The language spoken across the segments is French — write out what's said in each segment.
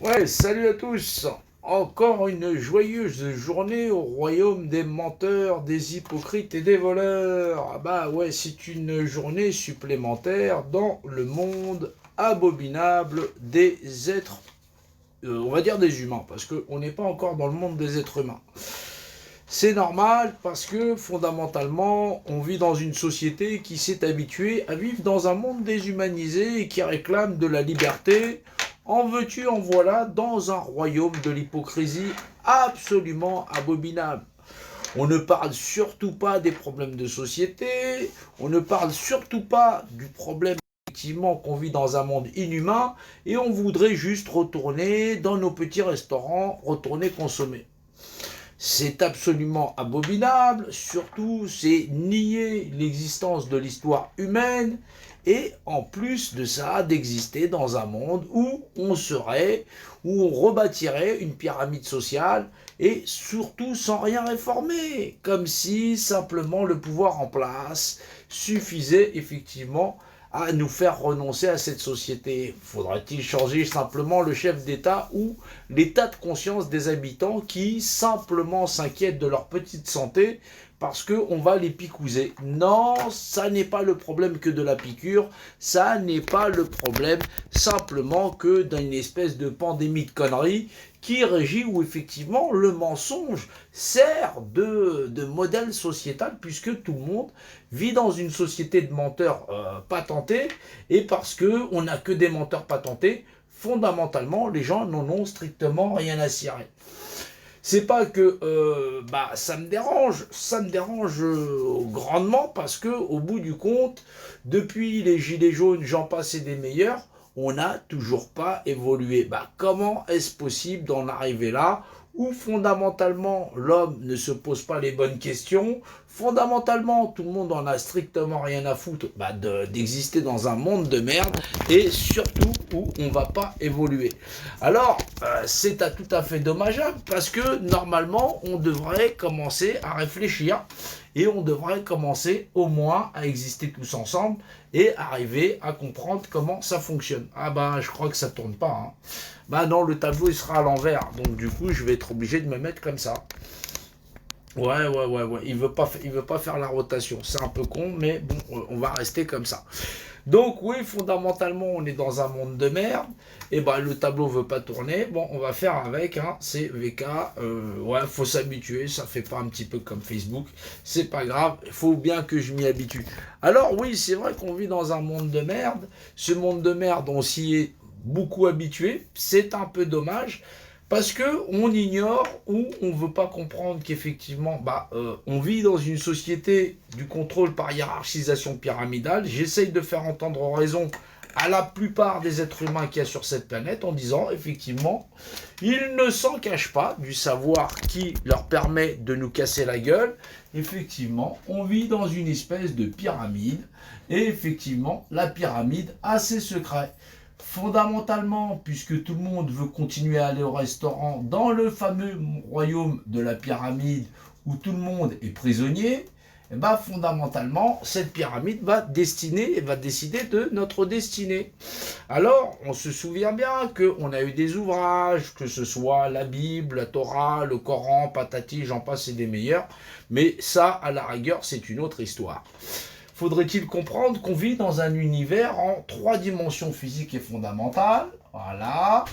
Ouais, salut à tous. Encore une joyeuse journée au royaume des menteurs, des hypocrites et des voleurs. Ah bah ouais, c'est une journée supplémentaire dans le monde abominable des êtres, on va dire des humains, parce qu'on n'est pas encore dans le monde des êtres humains. C'est normal parce que fondamentalement, on vit dans une société qui s'est habituée à vivre dans un monde déshumanisé et qui réclame de la liberté. En veux-tu, en voilà, dans un royaume de l'hypocrisie absolument abominable. On ne parle surtout pas des problèmes de société, on ne parle surtout pas du problème effectivement qu'on vit dans un monde inhumain et on voudrait juste retourner dans nos petits restaurants, retourner consommer. C'est absolument abominable, surtout c'est nier l'existence de l'histoire humaine et en plus de ça d'exister dans un monde où on serait, où on rebâtirait une pyramide sociale et surtout sans rien réformer, comme si simplement le pouvoir en place suffisait effectivement à nous faire renoncer à cette société. Faudra-t-il changer simplement le chef d'État ou l'état de conscience des habitants qui simplement s'inquiètent de leur petite santé parce qu'on va les picouser? Non, ça n'est pas le problème que de la piqûre, ça n'est pas le problème simplement que d'une espèce de pandémie de conneries qui régit où effectivement le mensonge sert de modèle sociétal puisque tout le monde vit dans une société de menteurs patentés et parce qu'on n'a que des menteurs patentés, fondamentalement les gens n'en ont strictement rien à cirer. C'est pas que ça me dérange grandement parce que au bout du compte, depuis les gilets jaunes, j'en passe et des meilleurs, on n'a toujours pas évolué. Comment est-ce possible d'en arriver là où fondamentalement l'homme ne se pose pas les bonnes questions, fondamentalement tout le monde en a strictement rien à foutre d'exister dans un monde de merde et surtout où on ne va pas évoluer. Alors c'est tout à fait dommageable parce que normalement on devrait commencer à réfléchir et on devrait commencer au moins à exister tous ensemble et arriver à comprendre comment ça fonctionne. Je crois que ça tourne pas. Non, le tableau il sera à l'envers, donc du coup je vais être obligé de me mettre comme ça. Ouais. Il veut pas faire la rotation. C'est un peu con, mais bon, on va rester comme ça. Donc oui, fondamentalement, on est dans un monde de merde. Et le tableau veut pas tourner. Bon, on va faire avec. C'est VK. Faut s'habituer. Ça fait pas un petit peu comme Facebook. C'est pas grave. Il faut bien que je m'y habitue. Alors oui, c'est vrai qu'on vit dans un monde de merde. Ce monde de merde, on s'y est beaucoup habitué. C'est un peu dommage parce que on ignore ou on veut pas comprendre qu'effectivement, on vit dans une société du contrôle par hiérarchisation pyramidale. J'essaye de faire entendre raison à la plupart des êtres humains qu'il y a sur cette planète en disant effectivement, ils ne s'en cachent pas du savoir qui leur permet de nous casser la gueule. Effectivement, on vit dans une espèce de pyramide et effectivement, la pyramide a ses secrets. Fondamentalement, puisque tout le monde veut continuer à aller au restaurant dans le fameux royaume de la pyramide où tout le monde est prisonnier, fondamentalement, cette pyramide va décider de notre destinée. Alors, on se souvient bien qu'on a eu des ouvrages, que ce soit la Bible, la Torah, le Coran, patati, j'en passe et des meilleurs, mais ça, à la rigueur, c'est une autre histoire. Faudrait-il comprendre qu'on vit dans un univers en 3 dimensions physiques et fondamentales. Voilà.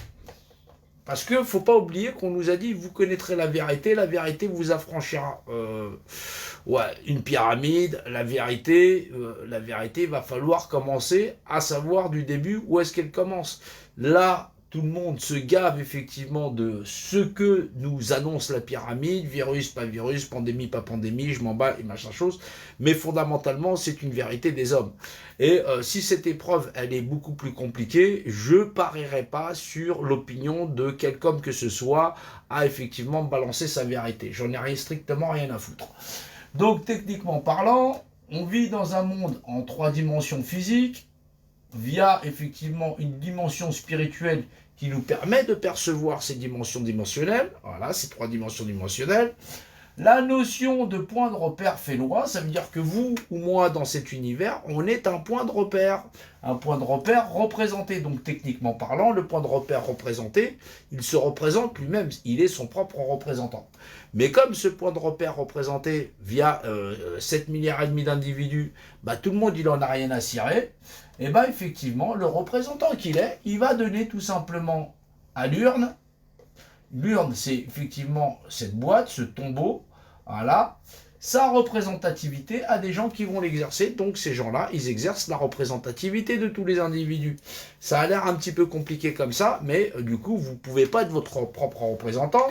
Parce qu'il ne faut pas oublier qu'on nous a dit vous connaîtrez la vérité vous affranchira. Une pyramide, la vérité, il va falloir commencer à savoir du début où est-ce qu'elle commence. Là, tout le monde se gave effectivement de ce que nous annonce la pyramide, virus, pas virus, pandémie, pas pandémie, je m'en bats et machin chose, mais fondamentalement c'est une vérité des hommes. Et si cette épreuve elle est beaucoup plus compliquée, je parierai pas sur l'opinion de quelque homme que ce soit à effectivement balancer sa vérité. J'en ai strictement rien à foutre. Donc techniquement parlant, on vit dans un monde en 3 dimensions physiques, via effectivement une dimension spirituelle qui nous permet de percevoir ces dimensions dimensionnelles, voilà, ces 3 dimensions dimensionnelles. La notion de point de repère fait loi, ça veut dire que vous ou moi dans cet univers, on est un point de repère. Un point de repère représenté. Donc techniquement parlant, le point de repère représenté, il se représente lui-même, il est son propre représentant. Mais comme ce point de repère représenté via 7 milliards et demi d'individus, bah, tout le monde il en a rien à cirer, et bah effectivement, le représentant qu'il est, il va donner tout simplement à l'urne. L'urne, c'est effectivement cette boîte, ce tombeau, voilà, sa représentativité à des gens qui vont l'exercer. Donc ces gens-là, ils exercent la représentativité de tous les individus. Ça a l'air un petit peu compliqué comme ça, mais du coup, vous ne pouvez pas être votre propre représentant.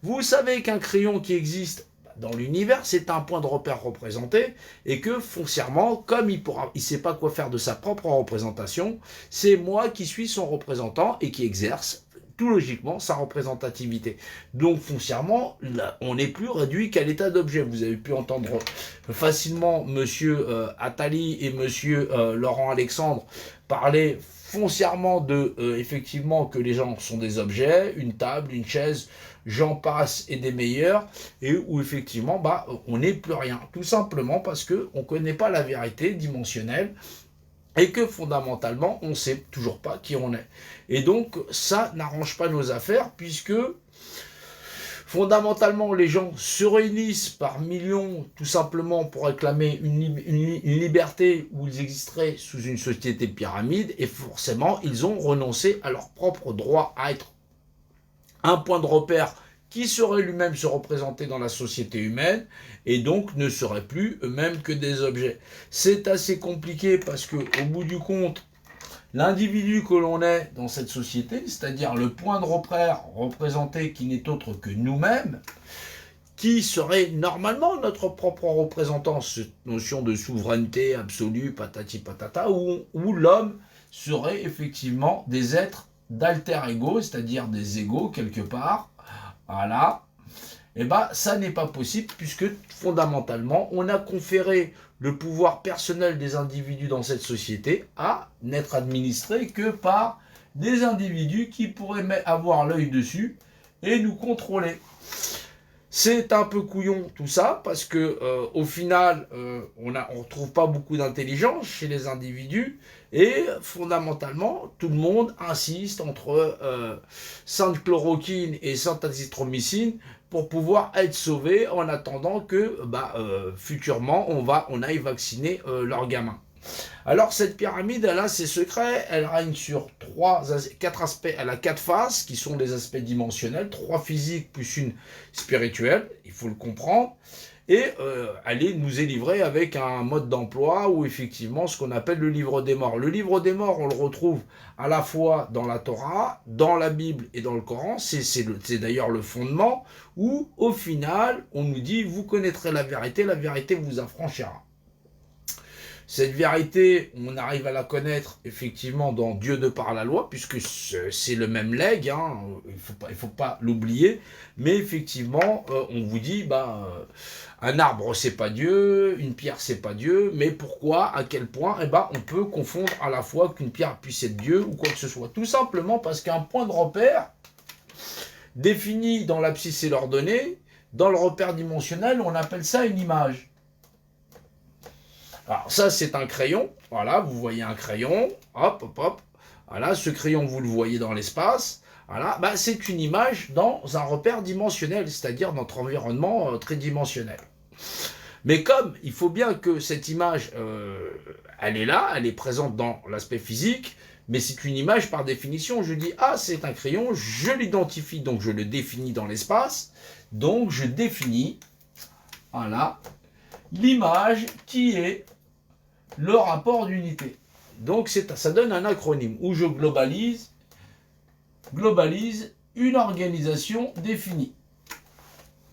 Vous savez qu'un crayon qui existe dans l'univers, c'est un point de repère représenté, et que foncièrement, comme il ne sait pas quoi faire de sa propre représentation, c'est moi qui suis son représentant et qui exerce tout logiquement sa représentativité. Donc foncièrement, là, on n'est plus réduit qu'à l'état d'objet. Vous avez pu entendre facilement monsieur Attali et monsieur Laurent Alexandre parler foncièrement de effectivement que les gens sont des objets, une table, une chaise, j'en passe et des meilleurs, et où effectivement bah, on n'est plus rien, tout simplement parce qu'on ne connaît pas la vérité dimensionnelle et que fondamentalement on ne sait toujours pas qui on est. Et donc ça n'arrange pas nos affaires, puisque fondamentalement les gens se réunissent par millions tout simplement pour réclamer une liberté où ils existeraient sous une société pyramide, et forcément ils ont renoncé à leur propre droit à être un point de repère qui saurait lui-même se représenter dans la société humaine, et donc ne seraient plus eux-mêmes que des objets. C'est assez compliqué parce que, au bout du compte, l'individu que l'on est dans cette société, c'est-à-dire le point de repère représenté qui n'est autre que nous-mêmes, qui serait normalement notre propre représentant, cette notion de souveraineté absolue, patati patata, où l'homme serait effectivement des êtres d'alter ego, c'est-à-dire des égos quelque part, voilà, et bien ça n'est pas possible, puisque fondamentalement on a conféré le pouvoir personnel des individus dans cette société à n'être administré que par des individus qui pourraient avoir l'œil dessus et nous contrôler. C'est un peu couillon tout ça, parce que au final, on retrouve pas beaucoup d'intelligence chez les individus, et fondamentalement, tout le monde insiste entre sainte chloroquine et sainte azithromycine pour pouvoir être sauvé en attendant que futurement on aille vacciner leurs gamins. Alors cette pyramide, elle a ses secrets, elle règne sur 4 aspects, elle a 4 faces qui sont les aspects dimensionnels, 3 physiques plus une spirituelle, il faut le comprendre, et elle nous est livrée avec un mode d'emploi où effectivement ce qu'on appelle le livre des morts. Le livre des morts, on le retrouve à la fois dans la Torah, dans la Bible et dans le Coran, c'est d'ailleurs le fondement, où au final on nous dit vous connaîtrez la vérité vous affranchira. Cette vérité, on arrive à la connaître effectivement dans Dieu de par la loi, puisque c'est le même legs, hein, il faut pas l'oublier, mais effectivement, on vous dit, un arbre c'est pas Dieu, une pierre c'est pas Dieu, mais pourquoi, à quel point, on peut confondre à la fois qu'une pierre puisse être Dieu ou quoi que ce soit. Tout simplement parce qu'un point de repère, défini dans l'abscisse et l'ordonnée, dans le repère dimensionnel, on appelle ça une image. Alors ça c'est un crayon, voilà, vous voyez un crayon, hop, hop, hop, voilà, ce crayon vous le voyez dans l'espace, voilà, c'est une image dans un repère dimensionnel, c'est-à-dire notre environnement tridimensionnel. Mais comme il faut bien que cette image, elle est là, elle est présente dans l'aspect physique, mais c'est une image par définition, je dis, c'est un crayon, je l'identifie, donc je le définis dans l'espace, donc je définis, voilà, l'image qui est le rapport d'unité. Donc ça donne un acronyme où je globalise une organisation définie.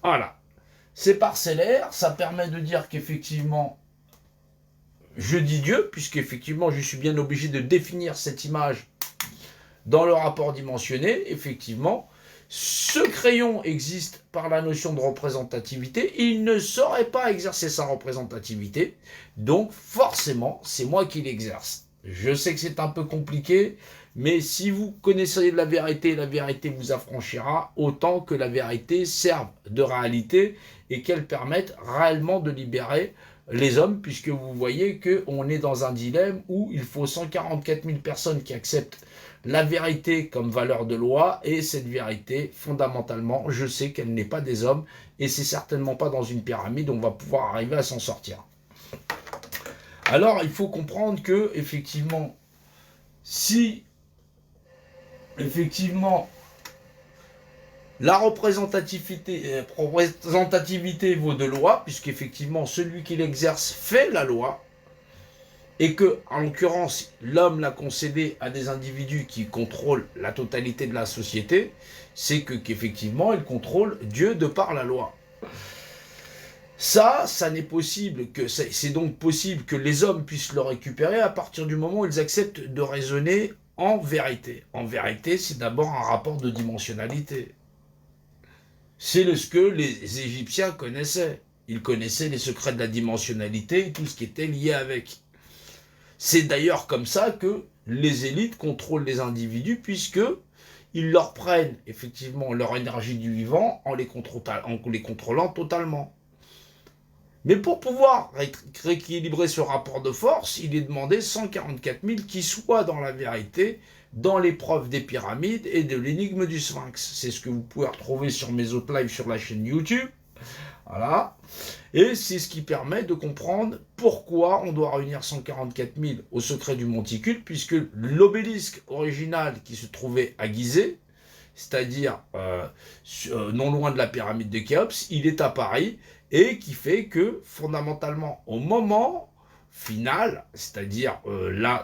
Voilà. C'est parcellaire, ça permet de dire qu'effectivement, je dis Dieu, puisqu'effectivement je suis bien obligé de définir cette image dans le rapport dimensionné, effectivement. Ce crayon existe par la notion de représentativité, il ne saurait pas exercer sa représentativité, donc forcément c'est moi qui l'exerce. Je sais que c'est un peu compliqué, Mais si vous connaissez la vérité vous affranchira, autant que la vérité serve de réalité et qu'elle permette réellement de libérer les hommes, puisque vous voyez qu'on est dans un dilemme où il faut 144 000 personnes qui acceptent la vérité comme valeur de loi, et cette vérité, fondamentalement, je sais qu'elle n'est pas des hommes, et c'est certainement pas dans une pyramide, on va pouvoir arriver à s'en sortir. Alors, il faut comprendre que, effectivement, si, effectivement, la représentativité vaut de loi, puisqu'effectivement, celui qui l'exerce fait la loi, et que, en l'occurrence, l'homme l'a concédé à des individus qui contrôlent la totalité de la société, c'est qu'effectivement, il contrôle Dieu de par la loi. Ça n'est possible que c'est donc possible que les hommes puissent le récupérer à partir du moment où ils acceptent de raisonner en vérité. En vérité, c'est d'abord un rapport de dimensionnalité. C'est ce que les Égyptiens connaissaient. Ils connaissaient les secrets de la dimensionnalité et tout ce qui était lié avec. C'est d'ailleurs comme ça que les élites contrôlent les individus, puisque ils leur prennent effectivement leur énergie du vivant en les contrôlant totalement. Mais pour pouvoir rééquilibrer ce rapport de force, il est demandé 144 000 qui soient dans la vérité, dans l'épreuve des pyramides et de l'énigme du Sphinx. C'est ce que vous pouvez retrouver sur mes autres lives sur la chaîne YouTube. Voilà. Et c'est ce qui permet de comprendre pourquoi on doit réunir 144 000 au secret du monticule, puisque l'obélisque original qui se trouvait à Gizeh, c'est-à-dire non loin de la pyramide de Khéops, il est à Paris, et qui fait que, fondamentalement, au moment final, c'est-à-dire la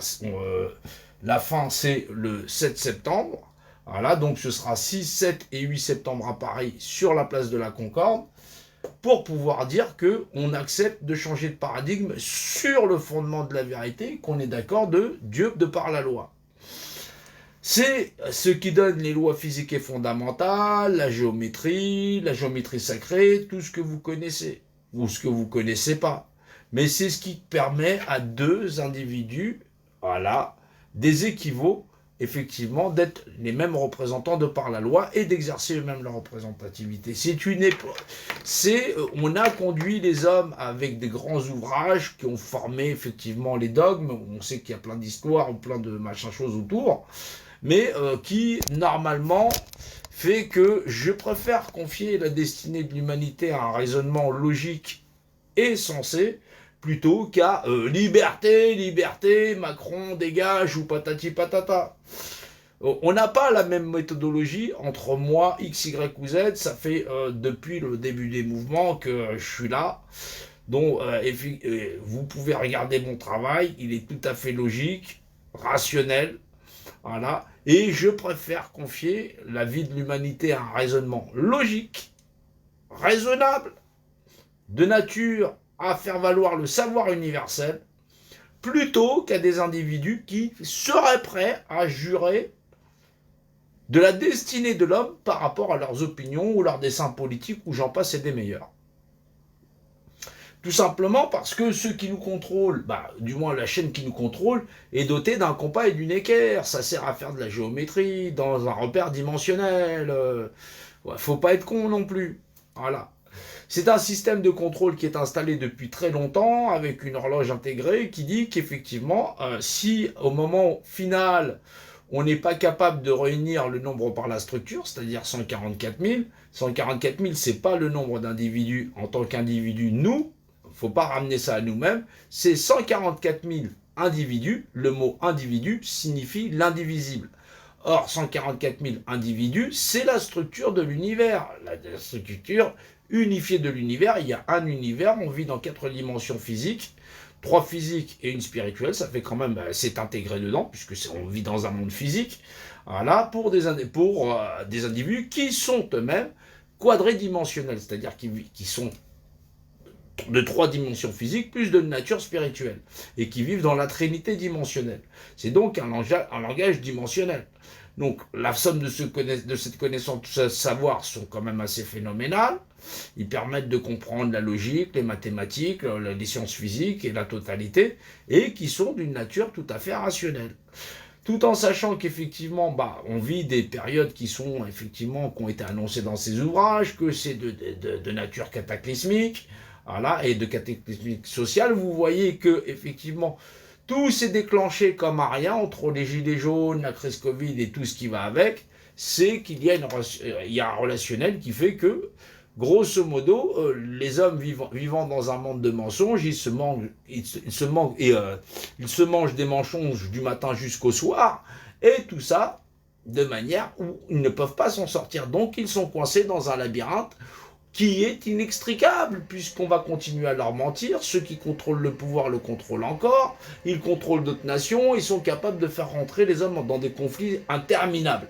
fin, c'est le 7 septembre, voilà, donc ce sera 6, 7 et 8 septembre à Paris, sur la place de la Concorde, pour pouvoir dire qu'on accepte de changer de paradigme sur le fondement de la vérité, qu'on est d'accord de Dieu de par la loi. C'est ce qui donne les lois physiques et fondamentales, la géométrie sacrée, tout ce que vous connaissez, ou ce que vous ne connaissez pas. Mais c'est ce qui permet à deux individus, voilà, des équivalents, effectivement, d'être les mêmes représentants de par la loi et d'exercer eux-mêmes leur représentativité. On a conduit les hommes avec des grands ouvrages qui ont formé effectivement les dogmes. On sait qu'il y a plein d'histoires ou plein de machin choses autour, mais qui, normalement, fait que je préfère confier la destinée de l'humanité à un raisonnement logique et sensé, plutôt qu'à liberté, Macron dégage ou patati patata. On n'a pas la même méthodologie entre moi, X, Y ou Z, ça fait depuis le début des mouvements que je suis là. Donc vous pouvez regarder mon travail, il est tout à fait logique, rationnel, voilà. Et je préfère confier la vie de l'humanité à un raisonnement logique, raisonnable, de nature à faire valoir le savoir universel, plutôt qu'à des individus qui seraient prêts à jurer de la destinée de l'homme par rapport à leurs opinions ou leurs desseins politiques, ou j'en passe et des meilleurs. Tout simplement parce que ceux qui nous contrôlent, du moins la chaîne qui nous contrôle, est dotée d'un compas et d'une équerre. Ça sert à faire de la géométrie dans un repère dimensionnel. Faut pas être con non plus. Voilà. C'est un système de contrôle qui est installé depuis très longtemps, avec une horloge intégrée qui dit qu'effectivement, si au moment final, on n'est pas capable de réunir le nombre par la structure, c'est-à-dire 144 000, 144 000, c'est pas le nombre d'individus en tant qu'individus, nous, faut pas ramener ça à nous-mêmes, c'est 144 000 individus, le mot individu signifie l'indivisible. Or, 144 000 individus, c'est la structure de l'univers, la structure unifiée de l'univers. Il y a un univers, on vit dans 4 dimensions physiques, 3 physiques et une spirituelle, ça fait quand même, c'est intégré dedans, puisque on vit dans un monde physique, voilà, pour des individus qui sont eux-mêmes quadridimensionnels, c'est-à-dire qui sont de 3 dimensions physiques, plus de nature spirituelle, et qui vivent dans la trinité dimensionnelle. C'est donc un langage dimensionnel. Donc la somme de cette connaissance, de ce savoir sont quand même assez phénoménales. Ils permettent de comprendre la logique, les mathématiques, les sciences physiques et la totalité, et qui sont d'une nature tout à fait rationnelle. tout en sachant qu'effectivement, on vit des périodes qui sont effectivement, qui ont été annoncées dans ces ouvrages, que c'est de nature cataclysmique, voilà, et de cataclysmique sociale. Vous voyez que effectivement, tout s'est déclenché comme à rien entre les gilets jaunes, la crise Covid et tout ce qui va avec. C'est qu'il y a un relationnel qui fait que, grosso modo, les hommes vivant dans un monde de mensonges, ils se mangent des mensonges du matin jusqu'au soir, et tout ça de manière où ils ne peuvent pas s'en sortir. Donc ils sont coincés dans un labyrinthe qui est inextricable, puisqu'on va continuer à leur mentir. Ceux qui contrôlent le pouvoir le contrôlent encore, ils contrôlent d'autres nations, ils sont capables de faire rentrer les hommes dans des conflits interminables.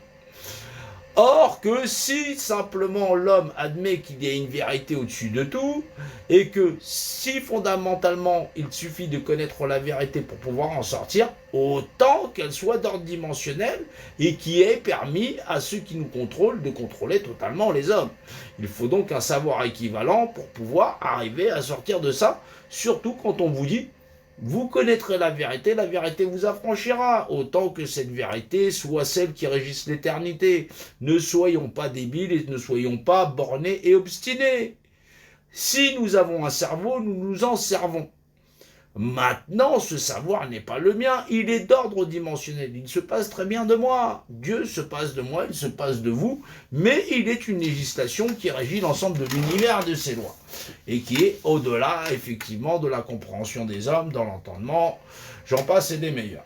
Or que si simplement l'homme admet qu'il y a une vérité au-dessus de tout, et que si fondamentalement il suffit de connaître la vérité pour pouvoir en sortir, autant qu'elle soit d'ordre dimensionnel et qui ait permis à ceux qui nous contrôlent de contrôler totalement les hommes. Il faut donc un savoir équivalent pour pouvoir arriver à sortir de ça, surtout quand on vous dit vous connaîtrez la vérité vous affranchira, autant que cette vérité soit celle qui régisse l'éternité. Ne soyons pas débiles et ne soyons pas bornés et obstinés. Si nous avons un cerveau, nous nous en servons. Maintenant, ce savoir n'est pas le mien, il est d'ordre dimensionnel. Il se passe très bien de moi. Dieu se passe de moi, il se passe de vous, mais il est une législation qui régit l'ensemble de l'univers et de ses lois, et qui est au-delà, effectivement, de la compréhension des hommes, dans l'entendement, j'en passe et des meilleurs.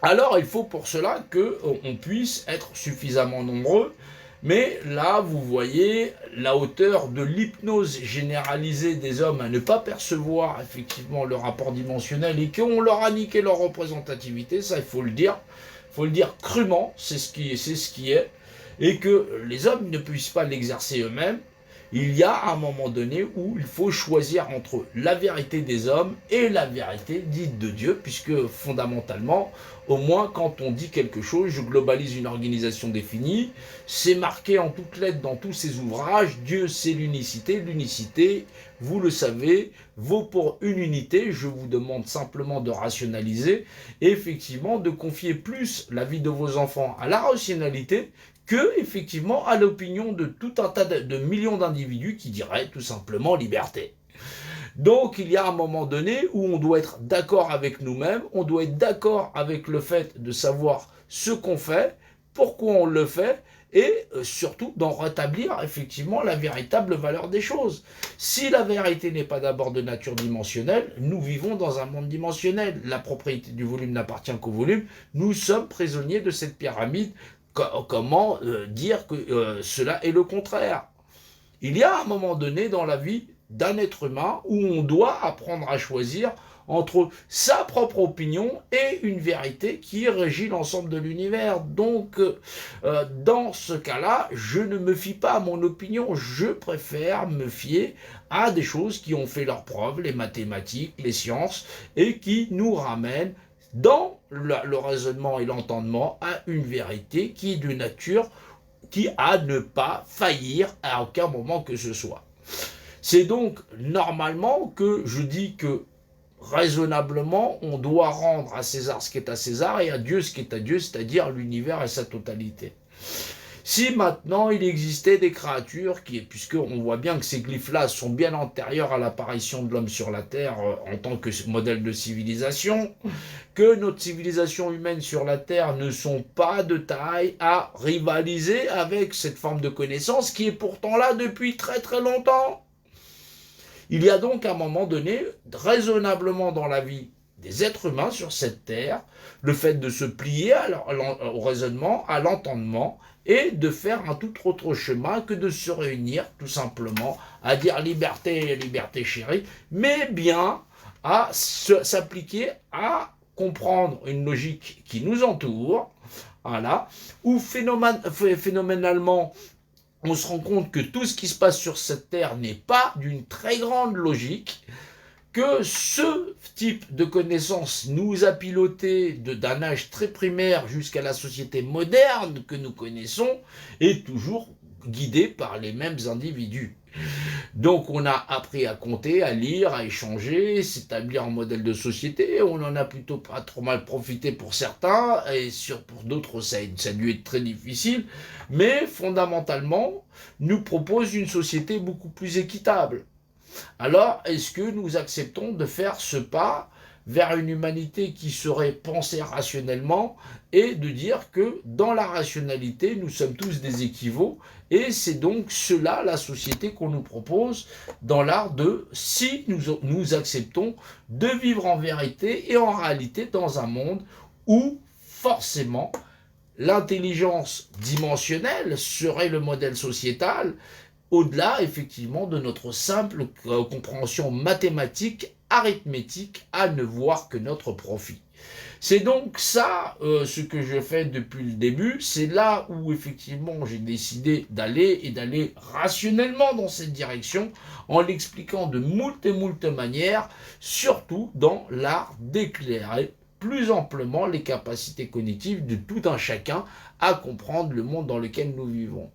Alors, il faut pour cela qu'on puisse être suffisamment nombreux. Mais là, vous voyez la hauteur de l'hypnose généralisée des hommes à ne pas percevoir effectivement le rapport dimensionnel et qu'on leur a niqué leur représentativité, ça il faut le dire crûment, c'est ce qui est, et que les hommes ne puissent pas l'exercer eux-mêmes. Il y a un moment donné où il faut choisir entre la vérité des hommes et la vérité dite de Dieu, puisque fondamentalement, au moins quand on dit quelque chose, je globalise une organisation définie, c'est marqué en toutes lettres dans tous ces ouvrages, Dieu c'est l'unicité, l'unicité, vous le savez, vaut pour une unité, je vous demande simplement de rationaliser, et effectivement de confier plus la vie de vos enfants à la rationalité, que, effectivement, à l'opinion de tout un tas de millions d'individus qui diraient tout simplement liberté. Donc, il y a un moment donné où on doit être d'accord avec nous-mêmes, on doit être d'accord avec le fait de savoir ce qu'on fait, pourquoi on le fait, et surtout d'en rétablir effectivement la véritable valeur des choses. Si la vérité n'est pas d'abord de nature dimensionnelle, nous vivons dans un monde dimensionnel. La propriété du volume n'appartient qu'au volume. Nous sommes prisonniers de cette pyramide. Comment dire que cela est le contraire? Il y a un moment donné dans la vie d'un être humain où on doit apprendre à choisir entre sa propre opinion et une vérité qui régit l'ensemble de l'univers. Donc, dans ce cas-là, je ne me fie pas à mon opinion, je préfère me fier à des choses qui ont fait leurs preuves, les mathématiques, les sciences, et qui nous ramènent dans le raisonnement et l'entendement à une vérité qui est de nature qui a ne pas faillir à aucun moment que ce soit. C'est donc normalement que je dis que raisonnablement on doit rendre à César ce qui est à César et à Dieu ce qui est à Dieu, c'est-à-dire l'univers et sa totalité. Si maintenant il existait des créatures puisqu'on voit bien que ces glyphes-là sont bien antérieurs à l'apparition de l'homme sur la Terre en tant que modèle de civilisation, que notre civilisation humaine sur la Terre ne sont pas de taille à rivaliser avec cette forme de connaissance qui est pourtant là depuis très très longtemps. Il y a donc un moment donné, raisonnablement dans la vie des êtres humains sur cette terre, le fait de se plier au raisonnement, à l'entendement, et de faire un tout autre chemin que de se réunir tout simplement à dire liberté, liberté chérie, mais bien à s'appliquer à comprendre une logique qui nous entoure, voilà, où phénoménalement on se rend compte que tout ce qui se passe sur cette terre n'est pas d'une très grande logique, que ce type de connaissance nous a piloté d'un âge très primaire jusqu'à la société moderne que nous connaissons est toujours guidé par les mêmes individus. Donc on a appris à compter, à lire, à échanger, s'établir un modèle de société. On en a plutôt pas trop mal profité pour certains, et pour d'autres ça a dû être très difficile. Mais fondamentalement, nous propose une société beaucoup plus équitable. Alors, est-ce que nous acceptons de faire ce pas vers une humanité qui serait pensée rationnellement et de dire que dans la rationalité, nous sommes tous des équivalents et c'est donc cela la société qu'on nous propose dans l'art de si nous acceptons de vivre en vérité et en réalité dans un monde où forcément l'intelligence dimensionnelle serait le modèle sociétal au-delà effectivement de notre simple compréhension mathématique, arithmétique, à ne voir que notre profit. C'est donc ça ce que je fais depuis le début, c'est là où effectivement j'ai décidé d'aller et d'aller rationnellement dans cette direction en l'expliquant de moult et moult manières, surtout dans l'art d'éclairer plus amplement les capacités cognitives de tout un chacun à comprendre le monde dans lequel nous vivons.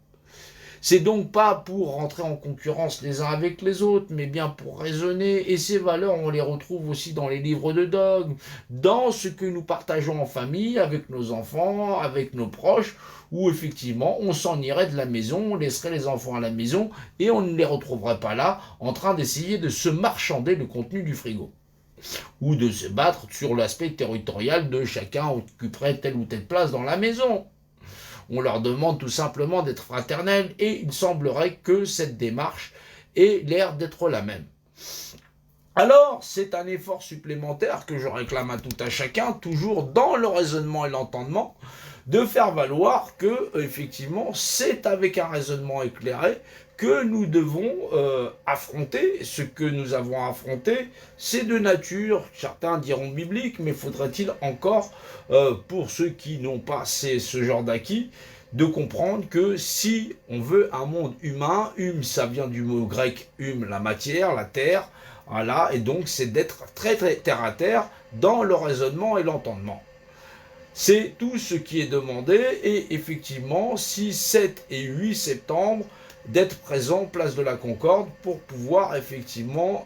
C'est donc pas pour rentrer en concurrence les uns avec les autres, mais bien pour raisonner. Et ces valeurs, on les retrouve aussi dans les livres de dogmes, dans ce que nous partageons en famille, avec nos enfants, avec nos proches, où effectivement on s'en irait de la maison, on laisserait les enfants à la maison, et on ne les retrouverait pas là, en train d'essayer de se marchander le contenu du frigo. Ou de se battre sur l'aspect territorial de chacun occuperait telle ou telle place dans la maison. On leur demande tout simplement d'être fraternels et il semblerait que cette démarche ait l'air d'être la même. Alors, c'est un effort supplémentaire que je réclame à tout à chacun, toujours dans le raisonnement et l'entendement, de faire valoir que, effectivement, c'est avec un raisonnement éclairé que nous devons affronter ce que nous avons affronté. C'est de nature, certains diront biblique, mais faudrait-il encore, pour ceux qui n'ont pas ce genre d'acquis, de comprendre que si on veut un monde humain, ça vient du mot grec la matière, la terre, voilà, et donc c'est d'être très très terre à terre dans le raisonnement et l'entendement. C'est tout ce qui est demandé, et effectivement, 6, 7 et 8 septembre, d'être présent place de la Concorde pour pouvoir effectivement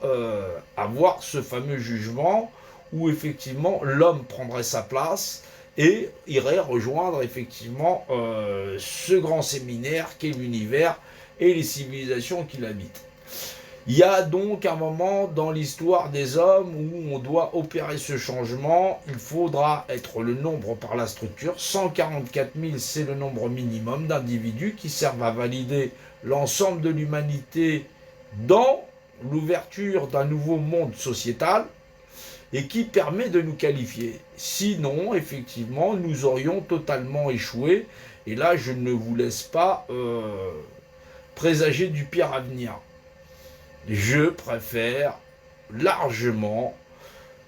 avoir ce fameux jugement où effectivement l'homme prendrait sa place et irait rejoindre effectivement ce grand séminaire qu'est l'univers et les civilisations qui l'habitent. Il y a donc un moment dans l'histoire des hommes où on doit opérer ce changement. Il faudra être le nombre par la structure. 144 000, c'est le nombre minimum d'individus qui servent à valider l'ensemble de l'humanité dans l'ouverture d'un nouveau monde sociétal et qui permet de nous qualifier. Sinon, effectivement, nous aurions totalement échoué. Et là, je ne vous laisse pas présager du pire à venir. Je préfère largement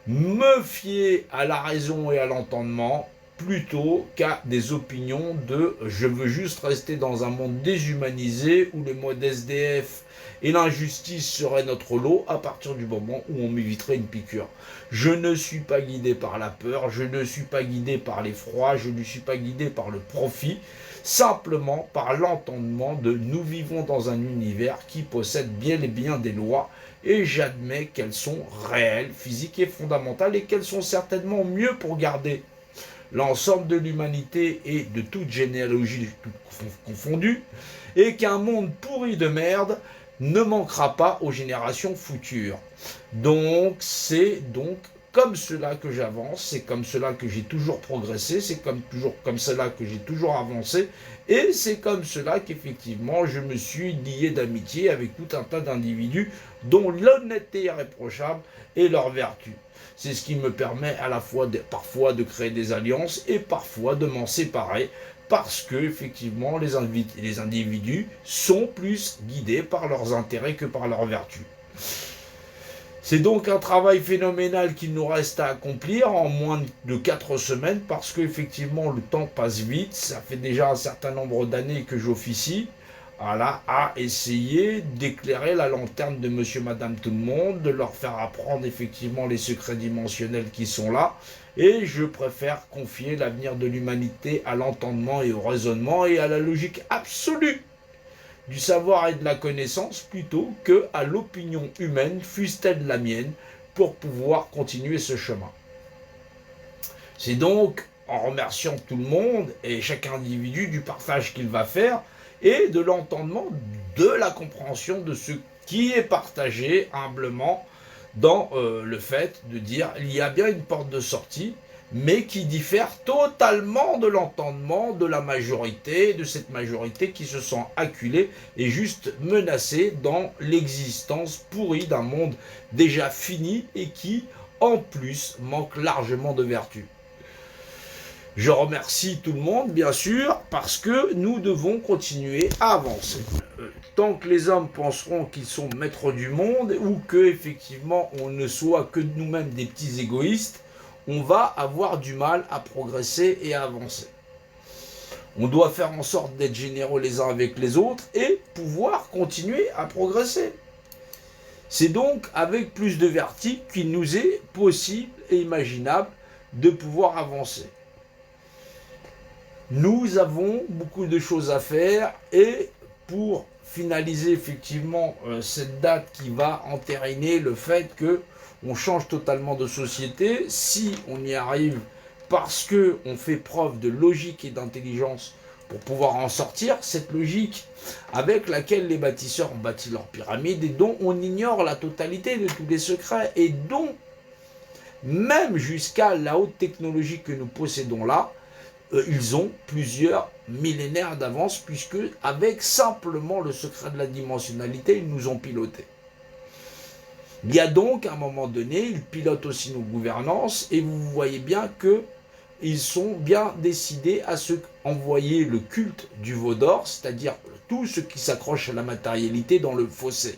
me fier à la raison et à l'entendement plutôt qu'à des opinions de je veux juste rester dans un monde déshumanisé où le mode SDF et l'injustice seraient notre lot à partir du moment où on m'éviterait une piqûre. Je ne suis pas guidé par la peur, je ne suis pas guidé par l'effroi, je ne suis pas guidé par le profit, simplement par l'entendement de nous vivons dans un univers qui possède bien et bien des lois et j'admets qu'elles sont réelles, physiques et fondamentales et qu'elles sont certainement mieux pour garder l'ensemble de l'humanité et de toute généalogie confondue et qu'un monde pourri de merde ne manquera pas aux générations futures. Donc c'est donc comme cela que j'avance, c'est comme cela que j'ai toujours progressé, c'est comme cela que j'ai toujours avancé, et c'est comme cela qu'effectivement je me suis lié d'amitié avec tout un tas d'individus dont l'honnêteté est irréprochable et leur vertu. C'est ce qui me permet à la fois parfois de créer des alliances et parfois de m'en séparer parce que effectivement les individus sont plus guidés par leurs intérêts que par leurs vertus. C'est donc un travail phénoménal qu'il nous reste à accomplir en moins de 4 semaines parce qu'effectivement le temps passe vite, ça fait déjà un certain nombre d'années que j'officie, voilà, à essayer d'éclairer la lanterne de monsieur, madame, tout le monde, de leur faire apprendre effectivement les secrets dimensionnels qui sont là, et je préfère confier l'avenir de l'humanité à l'entendement et au raisonnement et à la logique absolue du savoir et de la connaissance plutôt que à l'opinion humaine, fût-elle la mienne, pour pouvoir continuer ce chemin. C'est donc en remerciant tout le monde et chaque individu du partage qu'il va faire et de l'entendement, de la compréhension de ce qui est partagé humblement dans le fait de dire il y a bien une porte de sortie, mais qui diffère totalement de l'entendement de la majorité, de cette majorité qui se sent acculée et juste menacée dans l'existence pourrie d'un monde déjà fini et qui, en plus, manque largement de vertu. Je remercie tout le monde, bien sûr, parce que nous devons continuer à avancer. Tant que les hommes penseront qu'ils sont maîtres du monde ou que effectivement on ne soit que nous-mêmes des petits égoïstes, on va avoir du mal à progresser et à avancer. On doit faire en sorte d'être généreux les uns avec les autres et pouvoir continuer à progresser. C'est donc avec plus de vertu qu'il nous est possible et imaginable de pouvoir avancer. Nous avons beaucoup de choses à faire et pour finaliser effectivement cette date qui va entériner le fait qu'on change totalement de société, si on y arrive parce qu'on fait preuve de logique et d'intelligence pour pouvoir en sortir, cette logique avec laquelle les bâtisseurs ont bâti leur pyramide et dont on ignore la totalité de tous les secrets et dont même jusqu'à la haute technologie que nous possédons là, ils ont plusieurs millénaires d'avance puisque avec simplement le secret de la dimensionnalité, ils nous ont pilotés. Il y a donc, à un moment donné, ils pilotent aussi nos gouvernances et vous voyez bien qu'ils sont bien décidés à se envoyer le culte du veau d'or, c'est-à-dire tout ce qui s'accroche à la matérialité dans le fossé.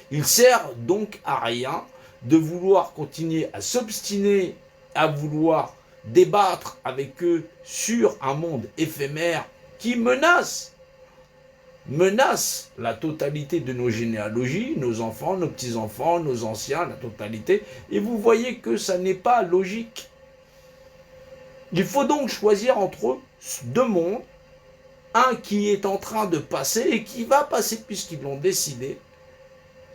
Il sert donc à rien de vouloir continuer à s'obstiner, à vouloir débattre avec eux sur un monde éphémère qui menace la totalité de nos généalogies, nos enfants, nos petits-enfants, nos anciens, la totalité. Et vous voyez que ça n'est pas logique. Il faut donc choisir entre deux mondes, un qui est en train de passer et qui va passer puisqu'ils l'ont décidé,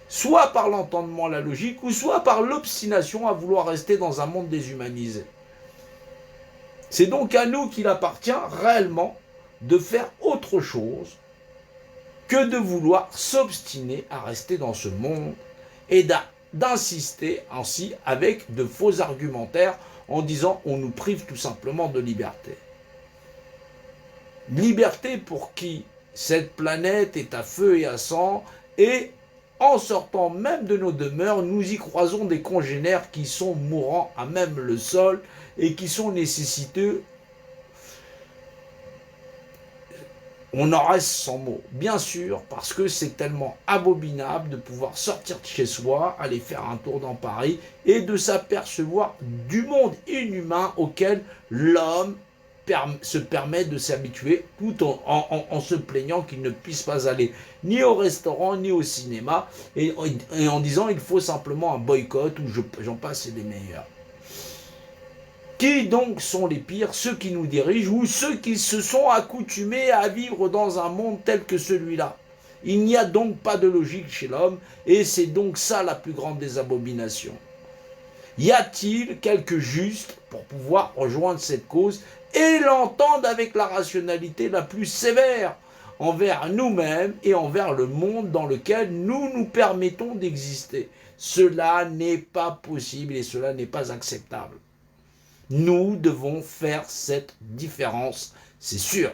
soit par l'entendement, la logique, ou soit par l'obstination à vouloir rester dans un monde déshumanisé. C'est donc à nous qu'il appartient réellement de faire autre chose que de vouloir s'obstiner à rester dans ce monde et d'insister ainsi avec de faux argumentaires en disant on nous prive tout simplement de liberté. Liberté pour qui cette planète est à feu et à sang et en sortant même de nos demeures, nous y croisons des congénères qui sont mourants à même le sol et qui sont nécessiteux. On en reste sans mots, bien sûr, parce que c'est tellement abominable de pouvoir sortir de chez soi, aller faire un tour dans Paris et de s'apercevoir du monde inhumain auquel l'homme se permet de s'habituer tout en se plaignant qu'il ne puisse pas aller ni au restaurant ni au cinéma et en disant il faut simplement un boycott ou j'en passe et des meilleurs. Qui donc sont les pires, ceux qui nous dirigent ou ceux qui se sont accoutumés à vivre dans un monde tel que celui-là? Il n'y a donc pas de logique chez l'homme et c'est donc ça la plus grande des abominations. Y a-t-il quelques justes pour pouvoir rejoindre cette cause et l'entendre avec la rationalité la plus sévère envers nous-mêmes et envers le monde dans lequel nous nous permettons d'exister? Cela n'est pas possible et cela n'est pas acceptable. Nous devons faire cette différence, c'est sûr.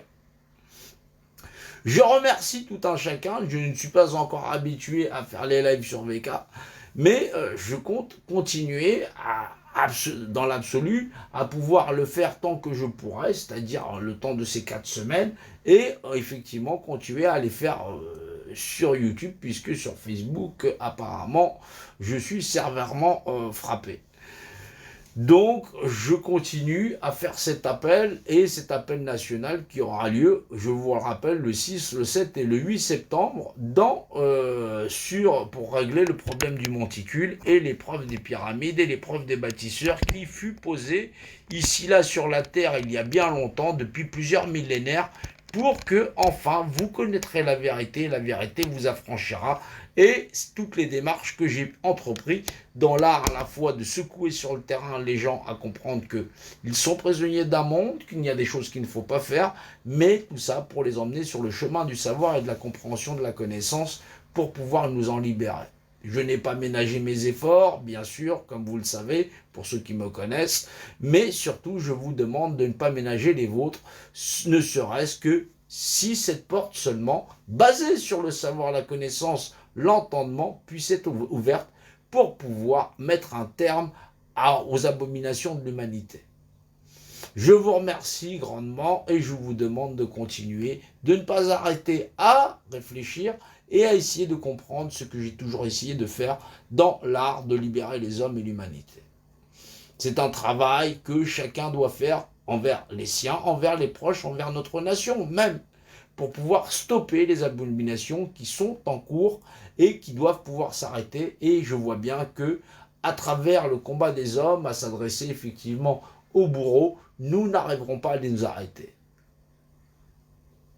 Je remercie tout un chacun. Je ne suis pas encore habitué à faire les lives sur VK, mais je compte continuer dans l'absolu à pouvoir le faire tant que je pourrai, c'est-à-dire le temps de ces 4 semaines, et effectivement continuer à les faire sur YouTube, puisque sur Facebook, apparemment, je suis sévèrement frappé. Donc, je continue à faire cet appel et cet appel national qui aura lieu, je vous le rappelle, le 6, le 7 et le 8 septembre pour régler le problème du monticule et l'épreuve des pyramides et l'épreuve des bâtisseurs qui fut posée ici là sur la Terre il y a bien longtemps, depuis plusieurs millénaires, pour que, enfin, vous connaîtrez la vérité vous affranchira, et toutes les démarches que j'ai entreprises dans l'art à la fois de secouer sur le terrain les gens à comprendre qu'ils sont prisonniers d'un monde, qu'il y a des choses qu'il ne faut pas faire, mais tout ça pour les emmener sur le chemin du savoir et de la compréhension de la connaissance pour pouvoir nous en libérer. Je n'ai pas ménagé mes efforts, bien sûr, comme vous le savez, pour ceux qui me connaissent, mais surtout, je vous demande de ne pas ménager les vôtres, ne serait-ce que si cette porte seulement, basée sur le savoir, la connaissance, l'entendement, puisse être ouverte pour pouvoir mettre un terme aux abominations de l'humanité. Je vous remercie grandement et je vous demande de continuer, de ne pas arrêter à réfléchir et à essayer de comprendre ce que j'ai toujours essayé de faire dans l'art de libérer les hommes et l'humanité. C'est un travail que chacun doit faire envers les siens, envers les proches, envers notre nation même, pour pouvoir stopper les abominations qui sont en cours et qui doivent pouvoir s'arrêter. Et je vois bien que, à travers le combat des hommes, à s'adresser effectivement aux bourreaux, nous n'arriverons pas à les arrêter.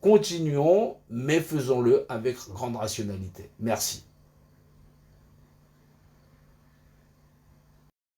Continuons, mais faisons-le avec grande rationalité. Merci.